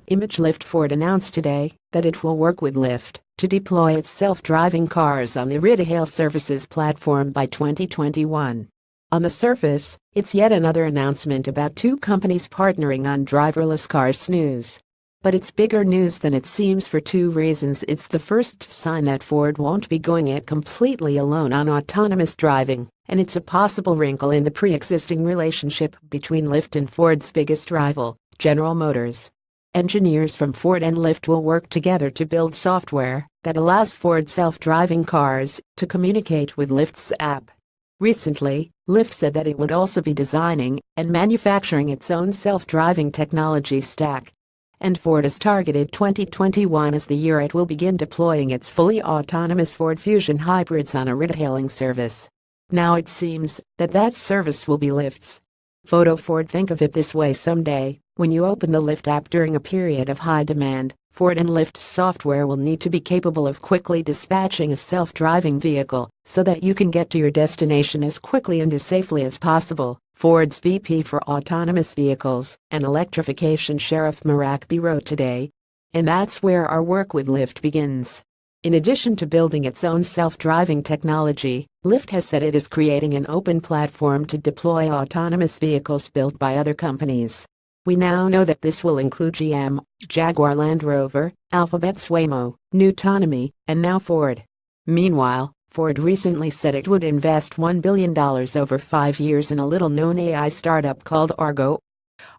Lyft Ford announced today that it will work with Lyft to deploy its self-driving cars on the retail services platform by 2021. On the surface, it's yet another announcement about two companies partnering on driverless car snooze. But it's bigger news than it seems for two reasons. It's the first sign that Ford won't be going it completely alone on autonomous driving, and it's a possible wrinkle in the pre-existing relationship between Lyft and Ford's biggest rival, General Motors. Engineers from Ford and Lyft will work together to build software that allows Ford self-driving cars to communicate with Lyft's app. Recently, Lyft said that it would also be designing and manufacturing its own self-driving technology stack. And Ford has targeted 2021 as the year it will begin deploying its fully autonomous Ford Fusion hybrids on a retailing service. Now it seems that service will be Lyft's. Ford. Think of it this way: someday, when you open the Lyft app during a period of high demand, Ford and Lyft software will need to be capable of quickly dispatching a self-driving vehicle so that you can get to your destination as quickly and as safely as possible, Ford's VP for Autonomous Vehicles and Electrification, Sheriff Marakby, wrote today. And that's where our work with Lyft begins. In addition to building its own self-driving technology, Lyft has said it is creating an open platform to deploy autonomous vehicles built by other companies. We now know that this will include GM, Jaguar Land Rover, Alphabet's Waymo, Nutonomy, and now Ford. Meanwhile, Ford recently said it would invest $1 billion over 5 years in a little-known AI startup called Argo.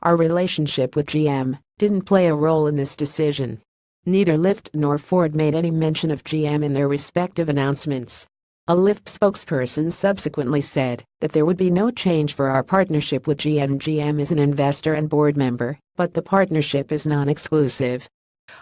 Our relationship with GM didn't play a role in this decision. Neither Lyft nor Ford made any mention of GM in their respective announcements. A Lyft spokesperson subsequently said that there would be no change for our partnership with GM. GM is an investor and board member, but the partnership is non-exclusive.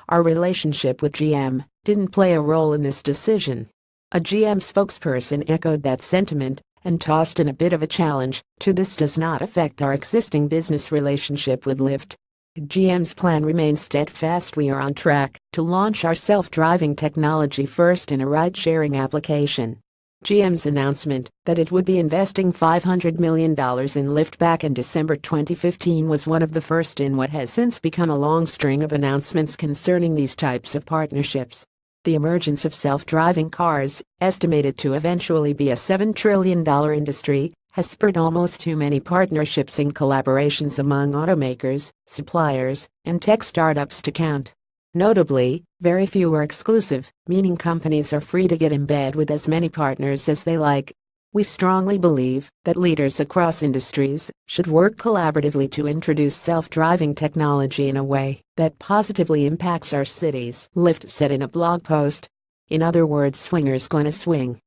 Our relationship with GM didn't play a role in this decision. A GM spokesperson echoed that sentiment and tossed in a bit of a challenge to "This does not affect our existing business relationship with Lyft." GM's plan remains steadfast. "We are on track to launch our self-driving technology first in a ride-sharing application." GM's announcement that it would be investing $500 million in Lyft back in December 2015 was one of the first in what has since become a long string of announcements concerning these types of partnerships. The emergence of self-driving cars, estimated to eventually be a $7 trillion industry, has spurred almost too many partnerships and collaborations among automakers, suppliers, and tech startups to count. Notably, very few are exclusive, meaning companies are free to get in bed with as many partners as they like. We strongly believe that leaders across industries should work collaboratively to introduce self-driving technology in a way that positively impacts our cities, Lyft said in a blog post. In other words, swingers gonna swing.